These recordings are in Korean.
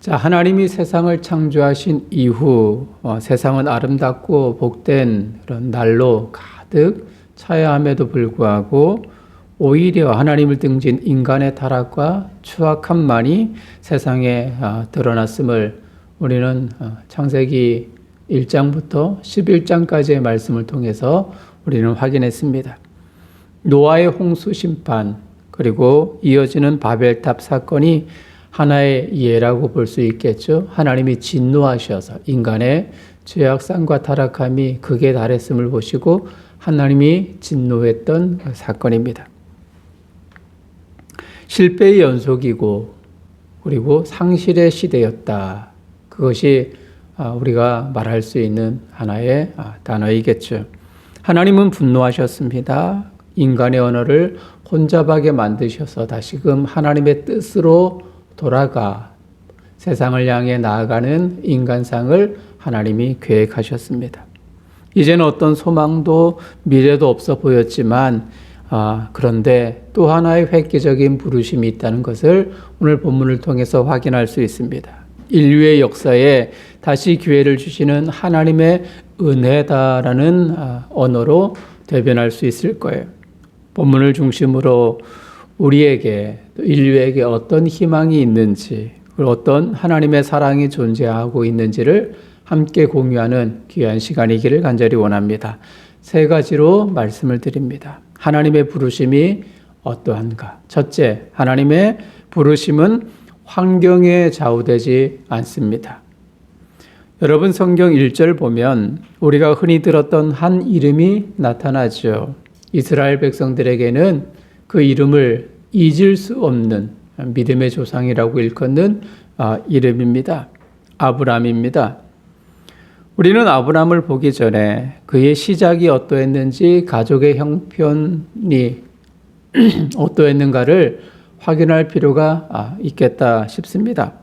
자, 하나님이 세상을 창조하신 이후 세상은 아름답고 복된 그런 날로 가득 차야 함에도 불구하고 오히려 하나님을 등진 인간의 타락과 추악함만이 세상에 드러났음을 우리는 창세기 1장부터 11장까지의 말씀을 통해서 우리는 확인했습니다. 노아의 홍수 심판, 그리고 이어지는 바벨탑 사건이 하나의 예라고 볼 수 있겠죠. 하나님이 진노하셔서 인간의 죄악성과 타락함이 극에 달했음을 보시고 하나님이 진노했던 사건입니다. 실패의 연속이고 그리고 상실의 시대였다. 그것이 우리가 말할 수 있는 하나의 단어이겠죠. 하나님은 분노하셨습니다. 인간의 언어를 혼잡하게 만드셔서 다시금 하나님의 뜻으로 돌아가 세상을 향해 나아가는 인간상을 하나님이 계획하셨습니다. 이제는 어떤 소망도 미래도 없어 보였지만 그런데 또 하나의 획기적인 부르심이 있다는 것을 오늘 본문을 통해서 확인할 수 있습니다. 인류의 역사에 다시 기회를 주시는 하나님의 은혜다라는 언어로 대변할 수 있을 거예요. 본문을 중심으로 우리에게 또 인류에게 어떤 희망이 있는지 그리고 어떤 하나님의 사랑이 존재하고 있는지를 함께 공유하는 귀한 시간이기를 간절히 원합니다. 세 가지로 말씀을 드립니다. 하나님의 부르심이 어떠한가? 첫째, 하나님의 부르심은 환경에 좌우되지 않습니다. 여러분 성경 1절 보면 우리가 흔히 들었던 한 이름이 나타나죠. 이스라엘 백성들에게는 그 이름을 잊을 수 없는 믿음의 조상이라고 일컫는 이름입니다. 아브람입니다. 우리는 아브람을 보기 전에 그의 시작이 어떠했는지 가족의 형편이 어떠했는가를 확인할 필요가 있겠다 싶습니다.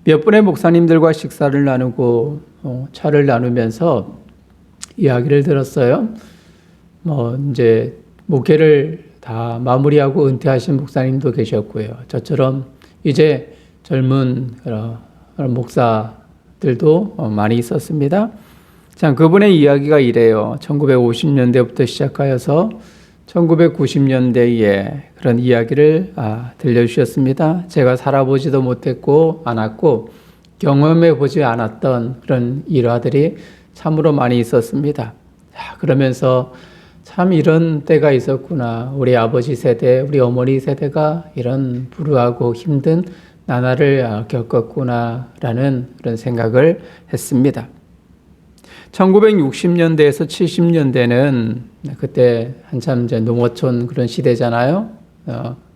몇 분의 목사님들과 식사를 나누고 차를 나누면서 이야기를 들었어요. 이제 목회를 다 마무리하고 은퇴하신 목사님도 계셨고요. 저처럼 이제 젊은 목사들도 많이 있었습니다. 자, 그분의 이야기가 이래요. 1950년대부터 시작하여서 1990년대에 그런 이야기를 들려주셨습니다. 제가 살아보지도 못했고 않았고 경험해 보지 않았던 그런 일화들이 참으로 많이 있었습니다. 그러면서 참 이런 때가 있었구나. 우리 아버지 세대, 우리 어머니 세대가 이런 불우하고 힘든 나날을 겪었구나라는 그런 생각을 했습니다. 1960년대에서 70년대는 그때 한참 이제 농어촌 그런 시대잖아요.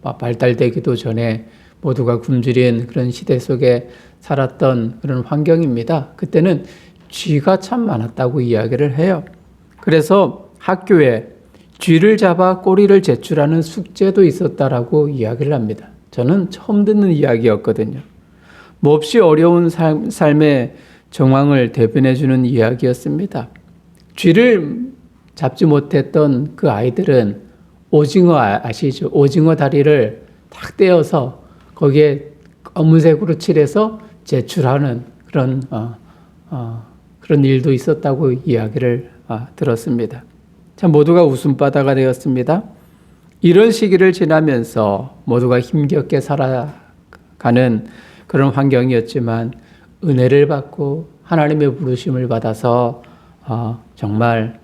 발달되기도 전에 모두가 굶주린 그런 시대 속에 살았던 그런 환경입니다. 그때는 쥐가 참 많았다고 이야기를 해요. 그래서 학교에 쥐를 잡아 꼬리를 제출하는 숙제도 있었다라고 이야기를 합니다. 저는 처음 듣는 이야기였거든요. 몹시 어려운 삶의 정황을 대변해주는 이야기였습니다. 쥐를 잡지 못했던 그 아이들은 오징어 아시죠? 오징어 다리를 딱 떼어서 거기에 검은색으로 칠해서 제출하는 그런 일도 있었다고 이야기를 들었습니다. 참 모두가 웃음바다가 되었습니다. 이런 시기를 지나면서 모두가 힘겹게 살아가는 그런 환경이었지만 은혜를 받고 하나님의 부르심을 받아서 정말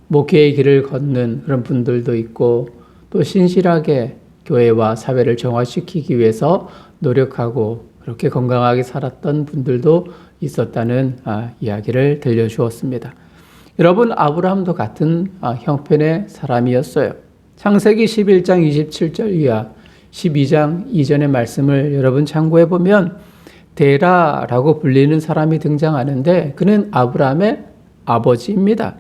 목회의 길을 걷는 그런 분들도 있고 또 신실하게 교회와 사회를 정화시키기 위해서 노력하고 그렇게 건강하게 살았던 분들도 있었다는 이야기를 들려주었습니다. 여러분, 아브라함도 같은 형편의 사람이었어요. 창세기 11장 27절 이하 12장 이전의 말씀을 여러분 참고해 보면 데라라고 불리는 사람이 등장하는데 그는 아브라함의 아버지입니다.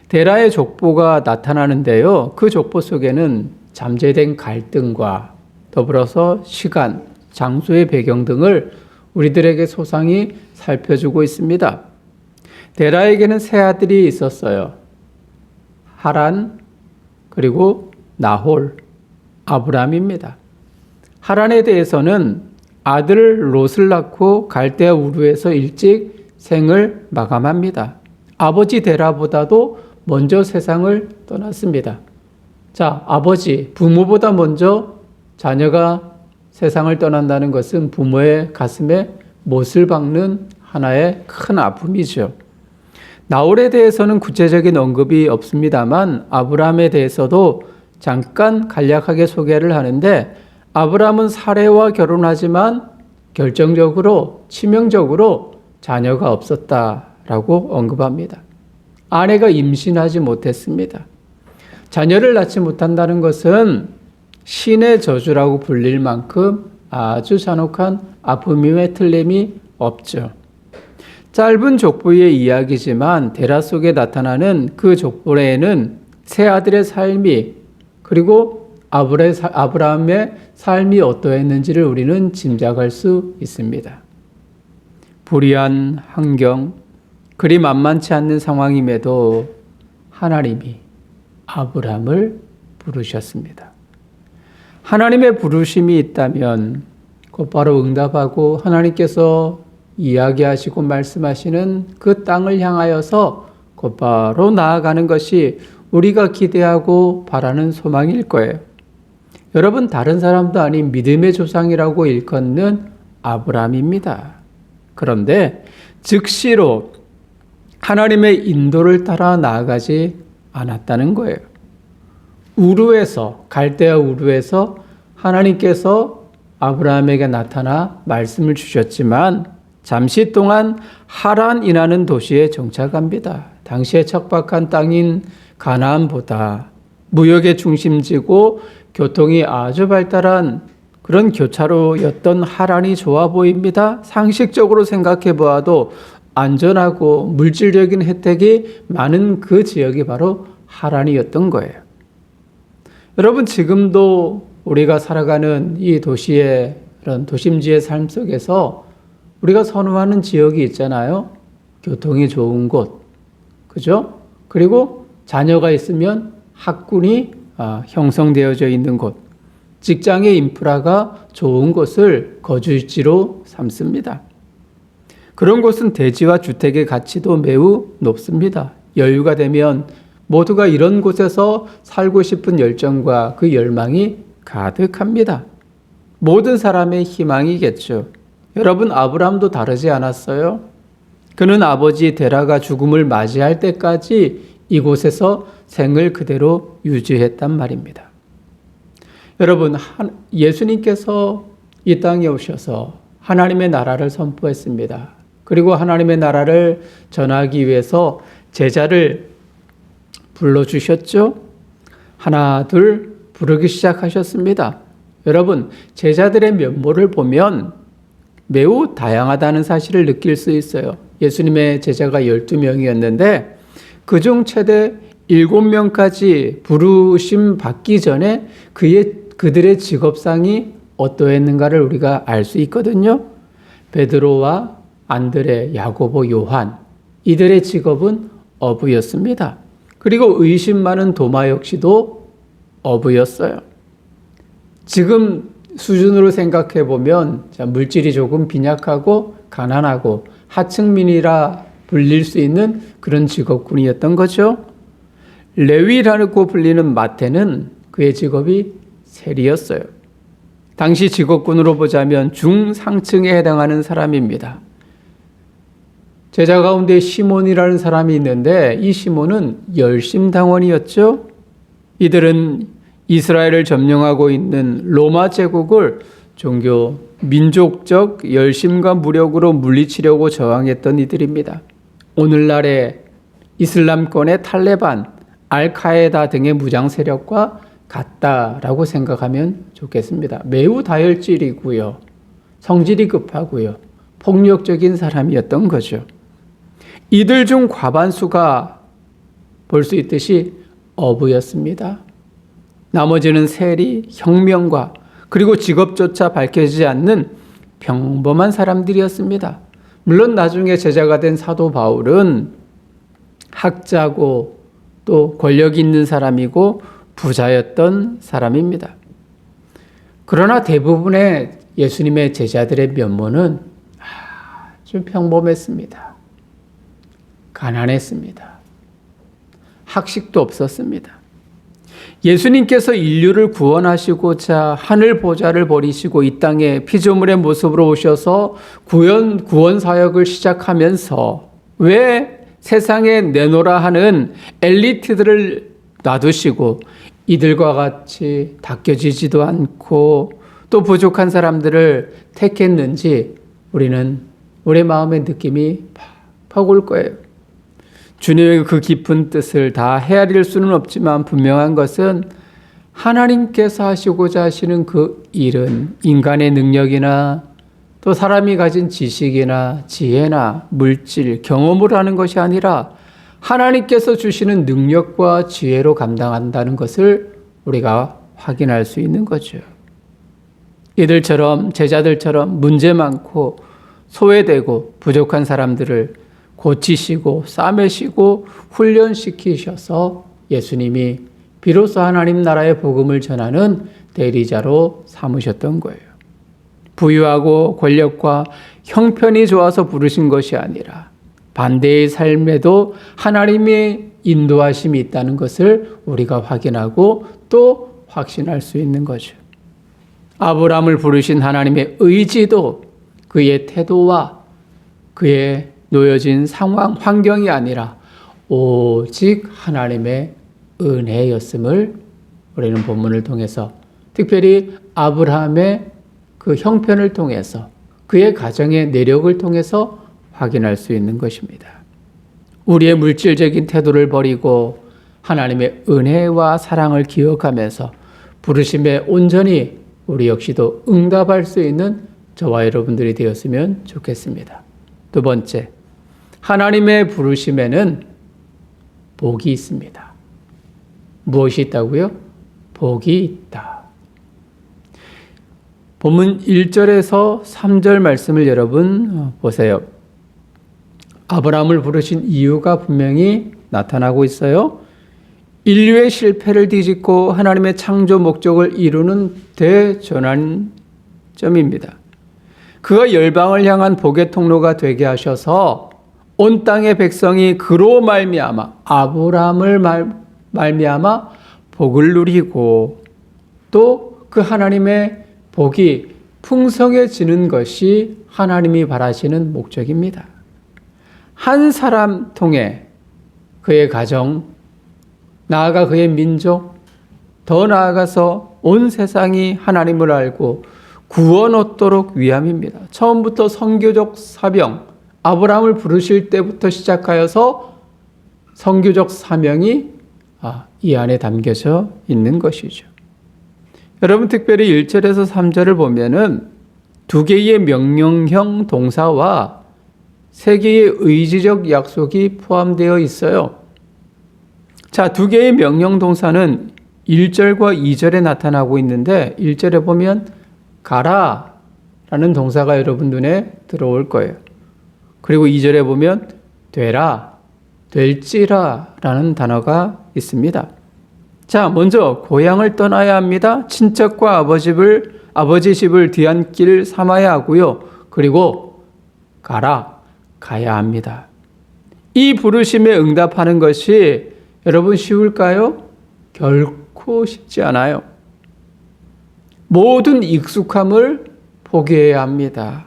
데라의 족보가 나타나는데요. 그 족보 속에는 잠재된 갈등과 더불어서 시간, 장소의 배경 등을 우리들에게 소상히 살펴주고 있습니다. 데라에게는 세 아들이 있었어요. 하란, 그리고 나홀, 아브람입니다. 하란에 대해서는 아들 롯을 낳고 갈대아 우르에서 일찍 생을 마감합니다. 아버지 데라보다도 먼저 세상을 떠났습니다. 자, 아버지, 부모보다 먼저 자녀가 세상을 떠난다는 것은 부모의 가슴에 못을 박는 하나의 큰 아픔이죠. 나홀에 대해서는 구체적인 언급이 없습니다만 아브라함에 대해서도 잠깐 간략하게 소개를 하는데, 아브라함은 사레와 결혼하지만 결정적으로 치명적으로 자녀가 없었다라고 언급합니다. 아내가 임신하지 못했습니다. 자녀를 낳지 못한다는 것은 신의 저주라고 불릴 만큼 아주 잔혹한 아픔임에 틀림이 없죠. 짧은 족보의 이야기지만 데라 속에 나타나는 그 족보에는 세 아들의 삶이, 그리고 아브라함의 삶이 어떠했는지를 우리는 짐작할 수 있습니다. 불의한 환경, 그리 만만치 않는 상황임에도 하나님이 아브라함을 부르셨습니다. 하나님의 부르심이 있다면 곧바로 응답하고 하나님께서 이야기하시고 말씀하시는 그 땅을 향하여서 곧바로 나아가는 것이 우리가 기대하고 바라는 소망일 거예요. 여러분, 다른 사람도 아닌 믿음의 조상이라고 일컫는 아브라함입니다. 그런데 즉시로 하나님의 인도를 따라 나아가지 않았다는 거예요. 갈대아 우르에서 하나님께서 아브라함에게 나타나 말씀을 주셨지만 잠시 동안 하란이라는 도시에 정착합니다. 당시에 척박한 땅인 가나안보다 무역의 중심지고 교통이 아주 발달한 그런 교차로였던 하란이 좋아 보입니다. 상식적으로 생각해 보아도 안전하고 물질적인 혜택이 많은 그 지역이 바로 하란이었던 거예요. 여러분, 지금도 우리가 살아가는 이 도시의 그런 도심지의 삶 속에서 우리가 선호하는 지역이 있잖아요. 교통이 좋은 곳, 그죠? 그리고 자녀가 있으면 학군이 형성되어져 있는 곳, 직장의 인프라가 좋은 곳을 거주지로 삼습니다. 그런 곳은 대지와 주택의 가치도 매우 높습니다. 여유가 되면 모두가 이런 곳에서 살고 싶은 열정과 그 열망이 가득합니다. 모든 사람의 희망이겠죠. 여러분, 아브라함도 다르지 않았어요? 그는 아버지 데라가 죽음을 맞이할 때까지 이곳에서 생을 그대로 유지했단 말입니다. 여러분, 예수님께서 이 땅에 오셔서 하나님의 나라를 선포했습니다. 그리고 하나님의 나라를 전하기 위해서 제자를 불러주셨죠? 하나, 둘 부르기 시작하셨습니다. 여러분, 제자들의 면모를 보면 매우 다양하다는 사실을 느낄 수 있어요. 예수님의 제자가 12명이었는데 그중 최대 7명까지 부르심 받기 전에 그들의 직업상이 어떠했는가를 우리가 알 수 있거든요. 베드로와 안드레, 야고보, 요한, 이들의 직업은 어부였습니다. 그리고 의심 많은 도마 역시도 어부였어요. 지금 수준으로 생각해 보면 물질이 조금 빈약하고 가난하고 하층민이라 불릴 수 있는 그런 직업군이었던 거죠. 레위라고 불리는 마태는 그의 직업이 세리였어요. 당시 직업군으로 보자면 중상층에 해당하는 사람입니다. 제자 가운데 시몬이라는 사람이 있는데 이 시몬은 열심당원이었죠. 이들은 이스라엘을 점령하고 있는 로마 제국을 종교, 민족적 열심과 무력으로 물리치려고 저항했던 이들입니다. 오늘날의 이슬람권의 탈레반, 알카에다 등의 무장 세력과 같다라고 생각하면 좋겠습니다. 매우 다혈질이고요. 성질이 급하고요. 폭력적인 사람이었던 거죠. 이들 중 과반수가 볼 수 있듯이 어부였습니다. 나머지는 세리, 혁명가, 그리고 직업조차 밝혀지지 않는 평범한 사람들이었습니다. 물론 나중에 제자가 된 사도 바울은 학자고 또 권력 있는 사람이고 부자였던 사람입니다. 그러나 대부분의 예수님의 제자들의 면모는 아주 평범했습니다. 가난했습니다. 학식도 없었습니다. 예수님께서 인류를 구원하시고자 하늘 보좌를 버리시고 이 땅에 피조물의 모습으로 오셔서 구원 사역을 시작하면서 왜 세상에 내놓으라 하는 엘리트들을 놔두시고 이들과 같이 닦여지지도 않고 또 부족한 사람들을 택했는지 우리 마음의 느낌이 팍 올 거예요. 주님의 그 깊은 뜻을 다 헤아릴 수는 없지만 분명한 것은 하나님께서 하시고자 하시는 그 일은 인간의 능력이나 또 사람이 가진 지식이나 지혜나 물질, 경험으로 하는 것이 아니라 하나님께서 주시는 능력과 지혜로 감당한다는 것을 우리가 확인할 수 있는 거죠. 이들처럼 제자들처럼 문제 많고 소외되고 부족한 사람들을 고치시고 싸매시고 훈련시키셔서 예수님이 비로소 하나님 나라의 복음을 전하는 대리자로 삼으셨던 거예요. 부유하고 권력과 형편이 좋아서 부르신 것이 아니라 반대의 삶에도 하나님의 인도하심이 있다는 것을 우리가 확인하고 또 확신할 수 있는 거죠. 아브라함을 부르신 하나님의 의지도 그의 태도와 그의 놓여진 상황, 환경이 아니라 오직 하나님의 은혜였음을 우리는 본문을 통해서 특별히 아브라함의 그 형편을 통해서 그의 가정의 내력을 통해서 확인할 수 있는 것입니다. 우리의 물질적인 태도를 버리고 하나님의 은혜와 사랑을 기억하면서 부르심에 온전히 우리 역시도 응답할 수 있는 저와 여러분들이 되었으면 좋겠습니다. 두 번째, 하나님의 부르심에는 복이 있습니다. 무엇이 있다고요? 복이 있다. 본문 1절에서 3절 말씀을 여러분 보세요. 아브라함을 부르신 이유가 분명히 나타나고 있어요. 인류의 실패를 뒤집고 하나님의 창조 목적을 이루는 대전환점입니다. 그가 열방을 향한 복의 통로가 되게 하셔서 온 땅의 백성이 그로 말미암아 아브라함을 말미암아 복을 누리고 또 그 하나님의 복이 풍성해지는 것이 하나님이 바라시는 목적입니다. 한 사람 통해 그의 가정, 나아가 그의 민족, 더 나아가서 온 세상이 하나님을 알고 구원 얻도록 위함입니다. 처음부터 선교적 사명, 아브라함을 부르실 때부터 시작하여서 선교적 사명이 이 안에 담겨져 있는 것이죠. 여러분 특별히 1절에서 3절을 보면은 두 개의 명령형 동사와 세 개의 의지적 약속이 포함되어 있어요. 자, 두 개의 명령 동사는 1절과 2절에 나타나고 있는데 1절에 보면 가라 라는 동사가 여러분 눈에 들어올 거예요. 그리고 2절에 보면 되라, 될지라 라는 단어가 있습니다. 자, 먼저 고향을 떠나야 합니다. 친척과 아버지 집을 뒤안길 삼아야 하고요. 그리고 가야 합니다. 이 부르심에 응답하는 것이 여러분 쉬울까요? 결코 쉽지 않아요. 모든 익숙함을 포기해야 합니다.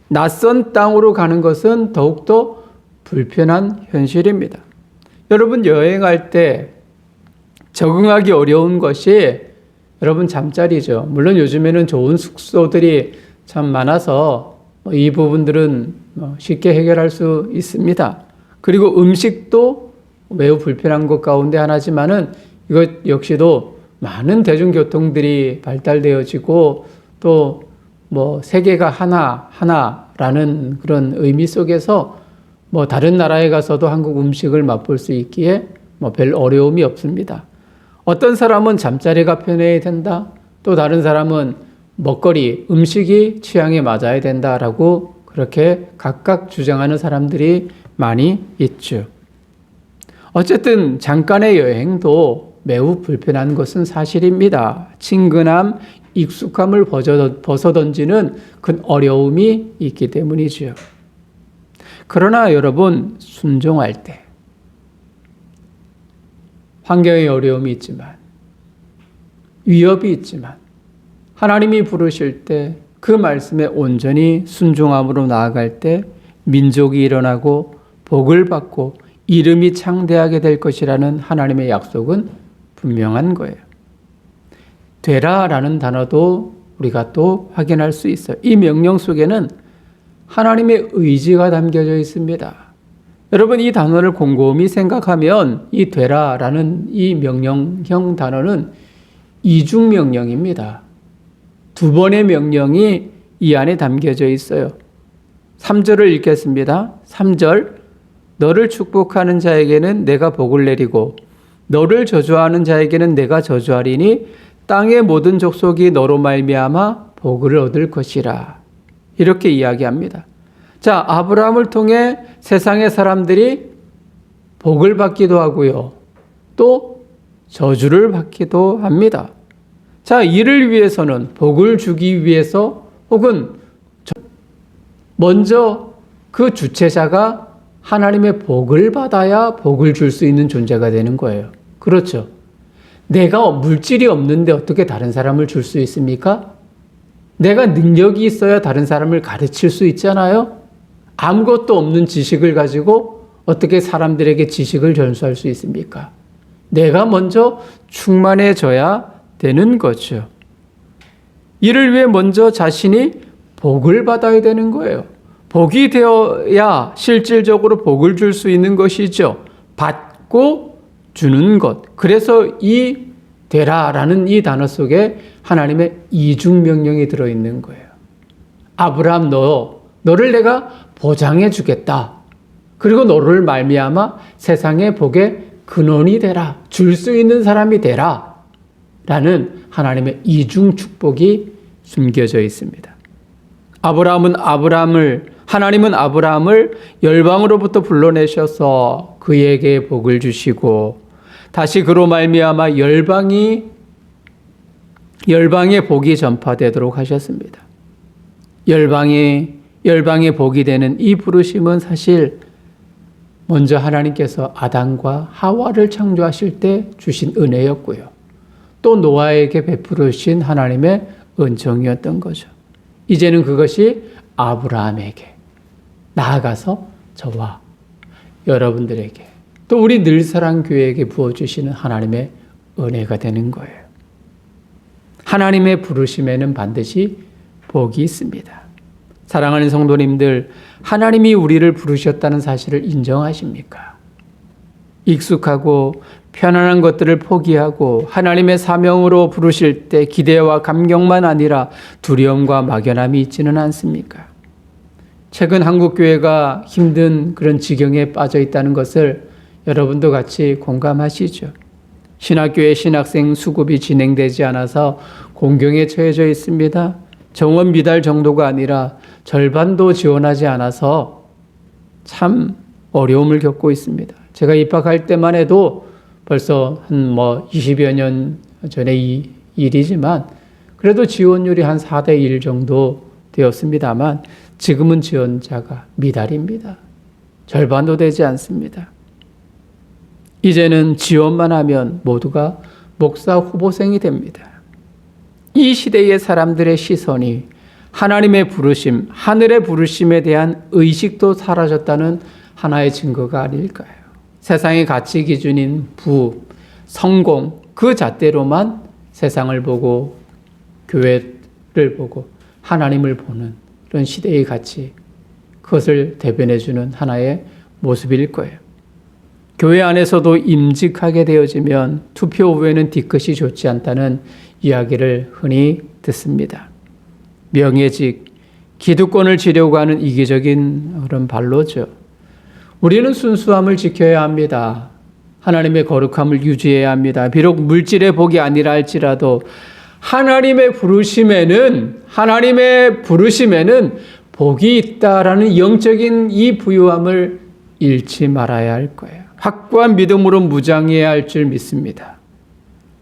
낯선 땅으로 가는 것은 더욱더 불편한 현실입니다. 여러분 여행할 때 적응하기 어려운 것이 여러분 잠자리죠. 물론 요즘에는 좋은 숙소들이 참 많아서 이 부분들은 쉽게 해결할 수 있습니다. 그리고 음식도 매우 불편한 것 가운데 하나지만은 이것 역시도 많은 대중교통들이 발달되어지고 또 세계가 하나라는 그런 의미 속에서 다른 나라에 가서도 한국 음식을 맛볼 수 있기에 별 어려움이 없습니다. 어떤 사람은 잠자리가 편해야 된다. 또 다른 사람은 먹거리, 음식이 취향에 맞아야 된다라고 그렇게 각각 주장하는 사람들이 많이 있죠. 어쨌든 잠깐의 여행도 매우 불편한 것은 사실입니다. 친근함, 익숙함을 벗어던지는 큰 어려움이 있기 때문이지요. 그러나 여러분, 순종할 때 환경의 어려움이 있지만, 위협이 있지만, 하나님이 부르실 때 그 말씀에 온전히 순종함으로 나아갈 때 민족이 일어나고 복을 받고 이름이 창대하게 될 것이라는 하나님의 약속은 분명한 거예요. 되라라는 단어도 우리가 또 확인할 수 있어요. 이 명령 속에는 하나님의 의지가 담겨져 있습니다. 여러분, 이 단어를 곰곰이 생각하면 이 되라라는 이 명령형 단어는 이중명령입니다. 두 번의 명령이 이 안에 담겨져 있어요. 3절을 읽겠습니다. 3절, 너를 축복하는 자에게는 내가 복을 내리고 너를 저주하는 자에게는 내가 저주하리니 땅의 모든 족속이 너로 말미암아 복을 얻을 것이라. 이렇게 이야기합니다. 자, 아브라함을 통해 세상의 사람들이 복을 받기도 하고요. 또 저주를 받기도 합니다. 자, 이를 위해서는 복을 주기 위해서 혹은 먼저 그 주체자가 하나님의 복을 받아야 복을 줄 수 있는 존재가 되는 거예요. 그렇죠. 내가 물질이 없는데 어떻게 다른 사람을 줄 수 있습니까? 내가 능력이 있어야 다른 사람을 가르칠 수 있잖아요. 아무것도 없는 지식을 가지고 어떻게 사람들에게 지식을 전수할 수 있습니까? 내가 먼저 충만해져야 되는 거죠. 이를 위해 먼저 자신이 복을 받아야 되는 거예요. 복이 되어야 실질적으로 복을 줄 수 있는 것이죠. 받고 주는 것. 그래서 이 되라라는 이 단어 속에 하나님의 이중명령이 들어있는 거예요. 아브라함, 너를 내가 보장해 주겠다. 그리고 너를 말미암아 세상의 복의 근원이 되라. 줄 수 있는 사람이 되라. 라는 하나님의 이중 축복이 숨겨져 있습니다. 하나님은 아브라함을 열방으로부터 불러내셔서 그에게 복을 주시고 다시 그로 말미암아 열방의 복이 전파되도록 하셨습니다. 열방의 복이 되는 이 부르심은 사실 먼저 하나님께서 아담과 하와를 창조하실 때 주신 은혜였고요. 또 노아에게 베푸르신 하나님의 은총이었던 거죠. 이제는 그것이 아브라함에게, 나아가서 저와 여러분들에게, 또 우리 늘사랑교회에게 부어주시는 하나님의 은혜가 되는 거예요. 하나님의 부르심에는 반드시 복이 있습니다. 사랑하는 성도님들, 하나님이 우리를 부르셨다는 사실을 인정하십니까? 익숙하고 편안한 것들을 포기하고 하나님의 사명으로 부르실 때 기대와 감격만 아니라 두려움과 막연함이 있지는 않습니까? 최근 한국교회가 힘든 그런 지경에 빠져 있다는 것을 여러분도 같이 공감하시죠? 신학교의 신학생 수급이 진행되지 않아서 공경에 처해져 있습니다. 정원 미달 정도가 아니라 절반도 지원하지 않아서 참 어려움을 겪고 있습니다. 제가 입학할 때만 해도 벌써 한 20여 년 전의 일이지만 그래도 지원율이 한 4대 1 정도 되었습니다만 지금은 지원자가 미달입니다. 절반도 되지 않습니다. 이제는 지원만 하면 모두가 목사 후보생이 됩니다. 이 시대의 사람들의 시선이 하나님의 부르심, 하늘의 부르심에 대한 의식도 사라졌다는 하나의 증거가 아닐까요? 세상의 가치 기준인 부, 성공, 그 잣대로만 세상을 보고 교회를 보고 하나님을 보는 그런 시대의 가치, 그것을 대변해주는 하나의 모습일 거예요. 교회 안에서도 임직하게 되어지면 투표 후에는 뒤끝이 좋지 않다는 이야기를 흔히 듣습니다. 명예직, 기득권을 지려고 하는 이기적인 그런 발로죠. 우리는 순수함을 지켜야 합니다. 하나님의 거룩함을 유지해야 합니다. 비록 물질의 복이 아니라 할지라도 하나님의 부르심에는 복이 있다라는 영적인 이 부유함을 잃지 말아야 할 거예요. 확고한 믿음으로 무장해야 할 줄 믿습니다.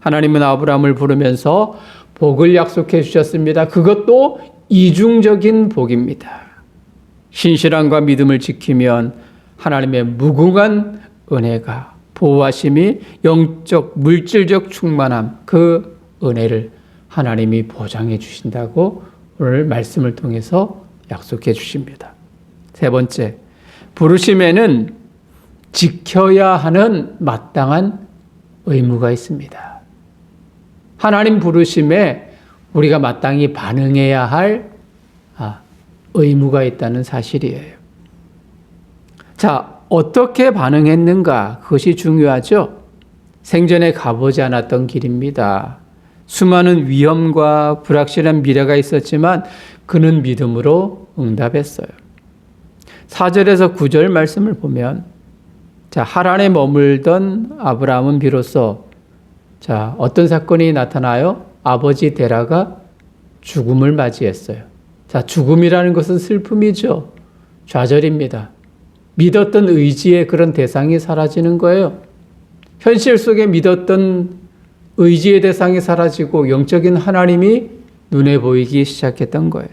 하나님은 아브라함을 부르면서 복을 약속해 주셨습니다. 그것도 이중적인 복입니다. 신실함과 믿음을 지키면 하나님의 무궁한 은혜가, 보호하심이, 영적, 물질적 충만함, 그 은혜를 하나님이 보장해 주신다고 오늘 말씀을 통해서 약속해 주십니다. 세 번째, 부르심에는 지켜야 하는 마땅한 의무가 있습니다. 하나님 부르심에 우리가 마땅히 반응해야 할 의무가 있다는 사실이에요. 자, 어떻게 반응했는가? 그것이 중요하죠. 생전에 가보지 않았던 길입니다. 수많은 위험과 불확실한 미래가 있었지만 그는 믿음으로 응답했어요. 4절에서 9절 말씀을 보면, 자, 하란에 머물던 아브라함은 비로소, 자, 어떤 사건이 나타나요? 아버지 데라가 죽음을 맞이했어요. 자, 죽음이라는 것은 슬픔이죠. 좌절입니다. 믿었던 의지의 그런 대상이 사라지는 거예요. 현실 속에 믿었던 의지의 대상이 사라지고 영적인 하나님이 눈에 보이기 시작했던 거예요.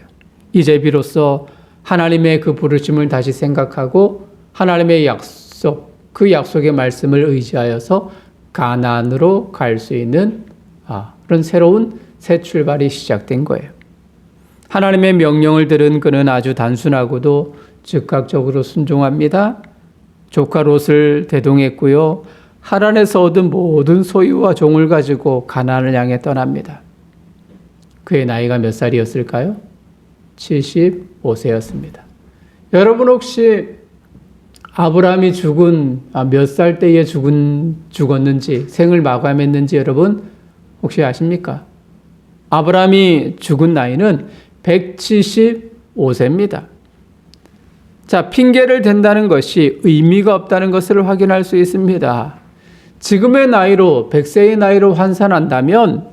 이제 비로소 하나님의 그 부르심을 다시 생각하고 하나님의 약속, 그 약속의 말씀을 의지하여서 가나안으로 갈 수 있는 그런 새로운 새 출발이 시작된 거예요. 하나님의 명령을 들은 그는 아주 단순하고도 즉각적으로 순종합니다. 조카 롯을 대동했고요. 하란에서 얻은 모든 소유와 종을 가지고 가나안을 향해 떠납니다. 그의 나이가 몇 살이었을까요? 75세였습니다. 여러분 혹시 아브라함이 죽은 몇 살 때에 죽었는지, 생을 마감했는지 여러분 혹시 아십니까? 아브라함이 죽은 나이는 175세입니다. 자, 핑계를 댄다는 것이 의미가 없다는 것을 확인할 수 있습니다. 지금의 나이로, 100세의 나이로 환산한다면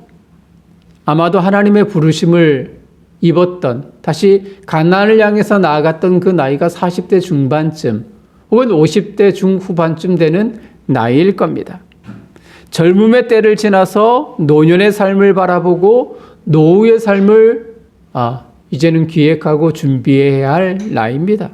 아마도 하나님의 부르심을 입었던, 다시 가나안을 향해서 나아갔던 그 나이가 40대 중반쯤 혹은 50대 중후반쯤 되는 나이일 겁니다. 젊음의 때를 지나서 노년의 삶을 바라보고 노후의 삶을 이제는 기획하고 준비해야 할 나이입니다.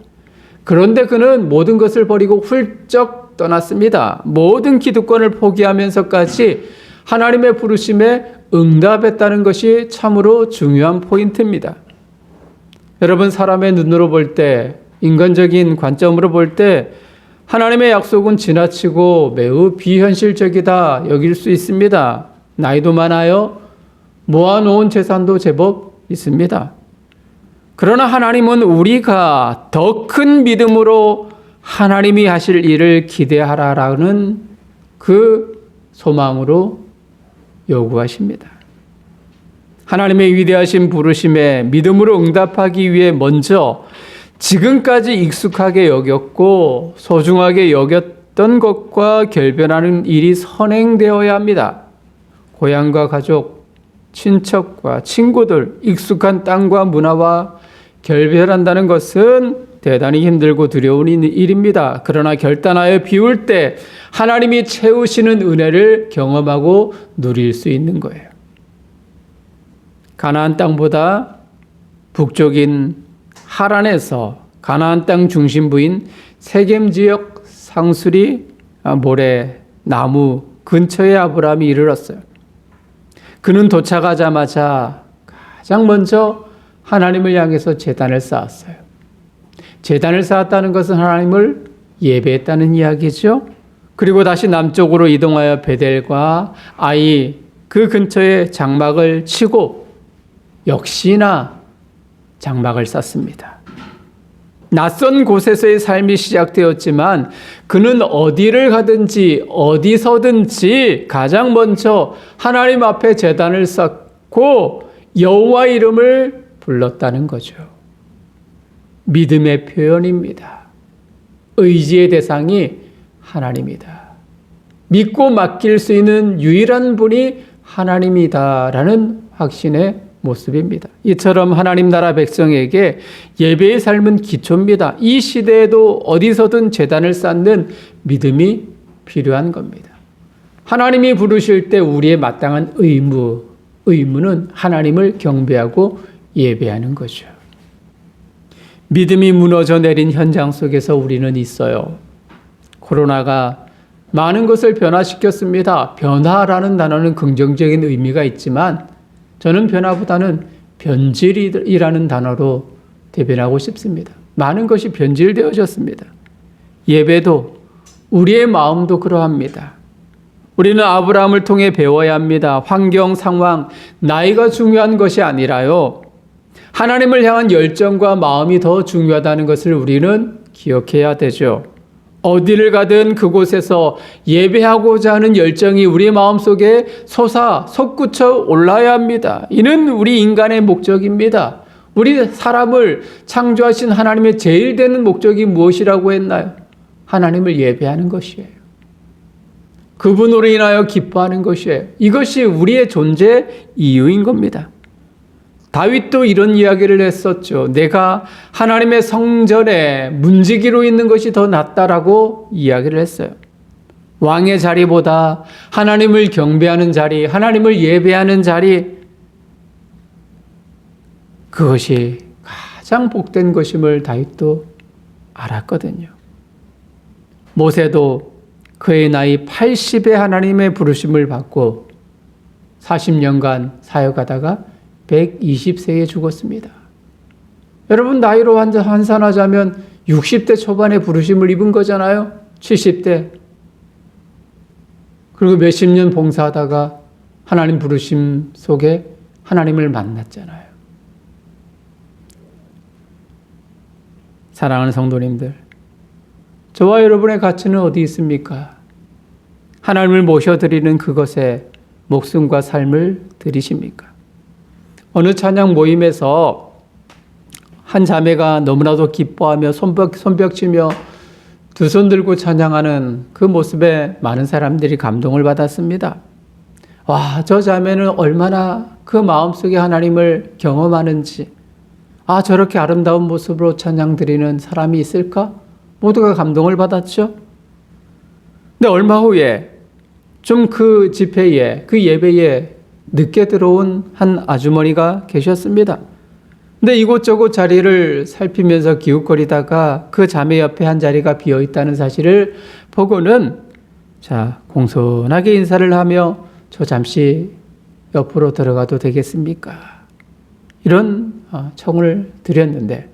그런데 그는 모든 것을 버리고 훌쩍 떠났습니다. 모든 기득권을 포기하면서까지 하나님의 부르심에 응답했다는 것이 참으로 중요한 포인트입니다. 여러분, 사람의 눈으로 볼 때, 인간적인 관점으로 볼 때 하나님의 약속은 지나치고 매우 비현실적이다 여길 수 있습니다. 나이도 많아요. 모아놓은 재산도 제법 있습니다. 그러나 하나님은 우리가 더 큰 믿음으로 하나님이 하실 일을 기대하라라는 그 소망으로 요구하십니다. 하나님의 위대하신 부르심에 믿음으로 응답하기 위해 먼저 지금까지 익숙하게 여겼고 소중하게 여겼던 것과 결변하는 일이 선행되어야 합니다. 고향과 가족, 친척과 친구들, 익숙한 땅과 문화와 결별한다는 것은 대단히 힘들고 두려운 일입니다. 그러나 결단하여 비울 때 하나님이 채우시는 은혜를 경험하고 누릴 수 있는 거예요. 가나안 땅보다 북쪽인 하란에서 가나안 땅 중심부인 세겜 지역 상수리 모래 나무 근처에 아브라함이 이르렀어요. 그는 도착하자마자 가장 먼저 하나님을 향해서 제단을 쌓았어요. 제단을 쌓았다는 것은 하나님을 예배했다는 이야기죠. 그리고 다시 남쪽으로 이동하여 베델과 아이 그 근처에 장막을 치고 역시나 장막을 쌓습니다. 낯선 곳에서의 삶이 시작되었지만 그는 어디를 가든지 어디서든지 가장 먼저 하나님 앞에 제단을 쌓고 여호와 이름을 불렀다는 거죠. 믿음의 표현입니다. 의지의 대상이 하나님이다. 믿고 맡길 수 있는 유일한 분이 하나님이다라는 확신의 모습입니다. 이처럼 하나님 나라 백성에게 예배의 삶은 기초입니다. 이 시대에도 어디서든 제단을 쌓는 믿음이 필요한 겁니다. 하나님이 부르실 때 우리의 마땅한 의무, 의무는 하나님을 경배하고 예배하는 거죠. 믿음이 무너져 내린 현장 속에서 우리는 있어요. 코로나가 많은 것을 변화시켰습니다. 변화라는 단어는 긍정적인 의미가 있지만 저는 변화보다는 변질이라는 단어로 대변하고 싶습니다. 많은 것이 변질되어졌습니다. 예배도 우리의 마음도 그러합니다. 우리는 아브라함을 통해 배워야 합니다. 환경, 상황, 나이가 중요한 것이 아니라요. 하나님을 향한 열정과 마음이 더 중요하다는 것을 우리는 기억해야 되죠. 어디를 가든 그곳에서 예배하고자 하는 열정이 우리 마음속에 솟구쳐 올라야 합니다. 이는 우리 인간의 목적입니다. 우리 사람을 창조하신 하나님의 제일 되는 목적이 무엇이라고 했나요? 하나님을 예배하는 것이에요. 그분으로 인하여 기뻐하는 것이에요. 이것이 우리의 존재 이유인 겁니다. 다윗도 이런 이야기를 했었죠. 내가 하나님의 성전에 문지기로 있는 것이 더 낫다라고 이야기를 했어요. 왕의 자리보다 하나님을 경배하는 자리, 하나님을 예배하는 자리, 그것이 가장 복된 것임을 다윗도 알았거든요. 모세도 그의 나이 80에 하나님의 부르심을 받고 40년간 사역하다가 120세에 죽었습니다. 여러분, 나이로 환산하자면 60대 초반에 부르심을 입은 거잖아요. 70대. 그리고 몇십 년 봉사하다가 하나님 부르심 속에 하나님을 만났잖아요. 사랑하는 성도님들, 저와 여러분의 가치는 어디 있습니까? 하나님을 모셔드리는 그것에 목숨과 삶을 드리십니까? 어느 찬양 모임에서 한 자매가 너무나도 기뻐하며 손뼉치며 두 손 들고 찬양하는 그 모습에 많은 사람들이 감동을 받았습니다. 와, 저 자매는 얼마나 그 마음속에 하나님을 경험하는지, 아, 저렇게 아름다운 모습으로 찬양 드리는 사람이 있을까? 모두가 감동을 받았죠. 근데 얼마 후에 좀 그 집회에, 그 예배에 늦게 들어온 한 아주머니가 계셨습니다. 근데 이곳저곳 자리를 살피면서 기웃거리다가 그 자매 옆에 한 자리가 비어 있다는 사실을 보고는 공손하게 인사를 하며 저 잠시 옆으로 들어가도 되겠습니까? 이런 청을 드렸는데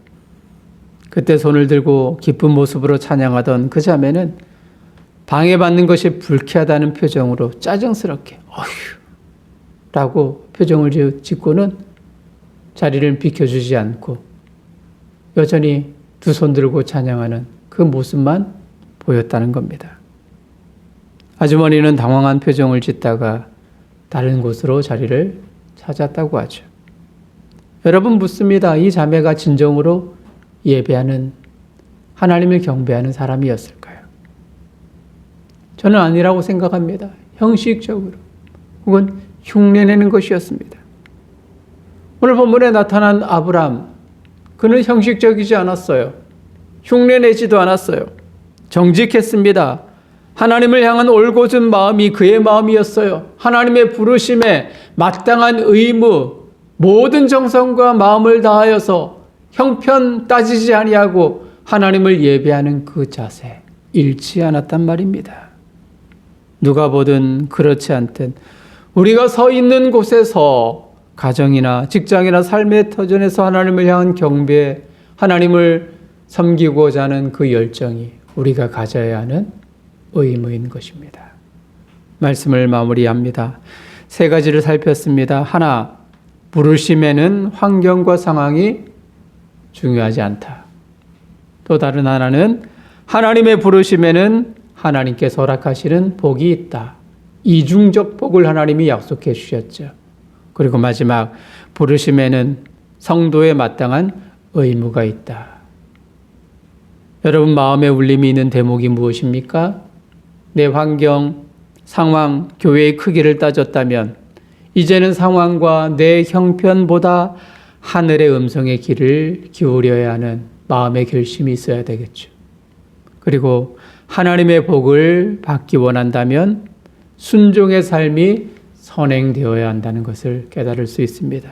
그때 손을 들고 기쁜 모습으로 찬양하던 그 자매는 방해받는 것이 불쾌하다는 표정으로 짜증스럽게 어휴 라고 표정을 짓고는 자리를 비켜주지 않고 여전히 두 손 들고 찬양하는 그 모습만 보였다는 겁니다. 아주머니는 당황한 표정을 짓다가 다른 곳으로 자리를 찾았다고 하죠. 여러분 묻습니다. 이 자매가 진정으로 예배하는, 하나님을 경배하는 사람이었을까요? 저는 아니라고 생각합니다. 형식적으로 혹은 흉내내는 것이었습니다. 오늘 본문에 나타난 아브람, 그는 형식적이지 않았어요. 흉내내지도 않았어요. 정직했습니다. 하나님을 향한 올곧은 마음이 그의 마음이었어요. 하나님의 부르심에 마땅한 의무, 모든 정성과 마음을 다하여서 형편 따지지 아니하고 하나님을 예배하는 그 자세, 잃지 않았단 말입니다. 누가 보든 그렇지 않든 우리가 서 있는 곳에서 가정이나 직장이나 삶의 터전에서 하나님을 향한 경배, 하나님을 섬기고자 하는 그 열정이 우리가 가져야 하는 의무인 것입니다. 말씀을 마무리합니다. 세 가지를 살폈습니다. 하나, 부르심에는 환경과 상황이 중요하지 않다. 또 다른 하나는 하나님의 부르심에는 하나님께서 허락하시는 복이 있다. 이중적 복을 하나님이 약속해 주셨죠. 그리고 마지막, 부르심에는 성도에 마땅한 의무가 있다. 여러분 마음에 울림이 있는 대목이 무엇입니까? 내 환경, 상황, 교회의 크기를 따졌다면 이제는 상황과 내 형편보다 하늘의 음성에 귀를 기울여야 하는 마음의 결심이 있어야 되겠죠. 그리고 하나님의 복을 받기 원한다면 순종의 삶이 선행되어야 한다는 것을 깨달을 수 있습니다.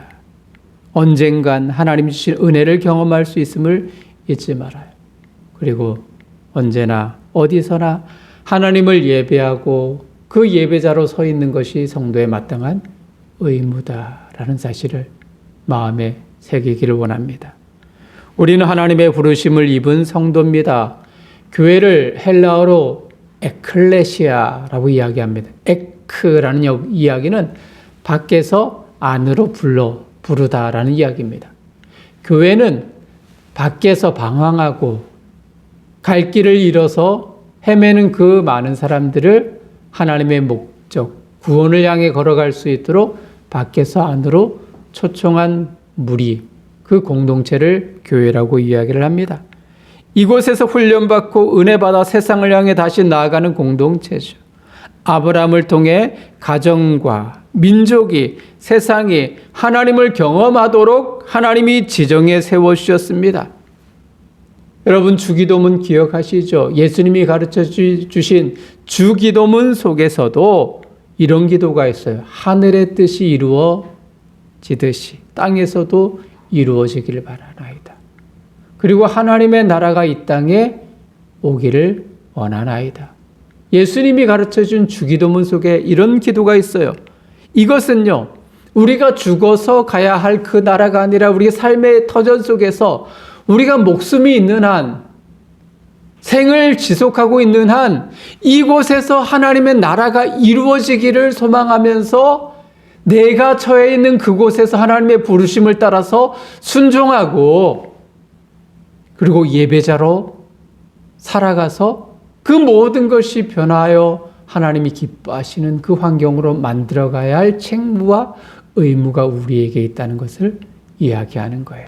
언젠간 하나님 주신 은혜를 경험할 수 있음을 잊지 말아요. 그리고 언제나 어디서나 하나님을 예배하고 그 예배자로 서 있는 것이 성도의 마땅한 의무다라는 사실을 마음에 새기기를 원합니다. 우리는 하나님의 부르심을 입은 성도입니다. 교회를 헬라어로 에클레시아라고 이야기합니다. 에크라는 이야기는 밖에서 안으로 부르다라는 이야기입니다. 교회는 밖에서 방황하고 갈 길을 잃어서 헤매는 그 많은 사람들을 하나님의 목적, 구원을 향해 걸어갈 수 있도록 밖에서 안으로 초청한 무리, 그 공동체를 교회라고 이야기를 합니다. 이곳에서 훈련받고 은혜받아 세상을 향해 다시 나아가는 공동체죠. 아브라함을 통해 가정과 민족이, 세상이 하나님을 경험하도록 하나님이 지정해 세워주셨습니다. 여러분, 주기도문 기억하시죠? 예수님이 가르쳐 주신 주기도문 속에서도 이런 기도가 있어요. 하늘의 뜻이 이루어지듯이 땅에서도 이루어지기를 바라나이다. 그리고 하나님의 나라가 이 땅에 오기를 원하나이다. 예수님이 가르쳐준 주기도문 속에 이런 기도가 있어요. 이것은요, 우리가 죽어서 가야 할 그 나라가 아니라 우리의 삶의 터전 속에서 우리가 목숨이 있는 한, 생을 지속하고 있는 한, 이곳에서 하나님의 나라가 이루어지기를 소망하면서 내가 처해 있는 그곳에서 하나님의 부르심을 따라서 순종하고, 그리고 예배자로 살아가서 그 모든 것이 변화하여 하나님이 기뻐하시는 그 환경으로 만들어가야 할 책무와 의무가 우리에게 있다는 것을 이야기하는 거예요.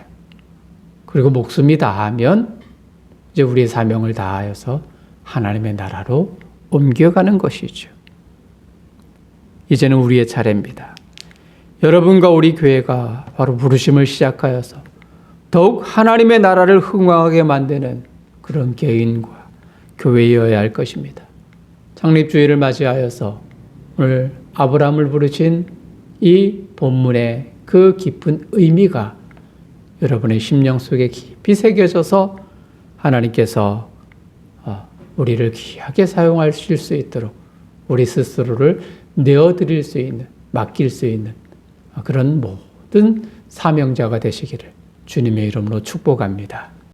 그리고 목숨이 다하면 이제 우리의 사명을 다하여서 하나님의 나라로 옮겨가는 것이죠. 이제는 우리의 차례입니다. 여러분과 우리 교회가 바로 부르심을 시작하여서 더욱 하나님의 나라를 흥왕하게 만드는 그런 개인과 교회여야 할 것입니다. 창립주의를 맞이하여서 오늘 아브라함을 부르신 이 본문의 그 깊은 의미가 여러분의 심령 속에 깊이 새겨져서 하나님께서 우리를 귀하게 사용하실 수 있도록 우리 스스로를 내어드릴 수 있는, 맡길 수 있는 그런 모든 사명자가 되시기를 주님의 이름으로 축복합니다.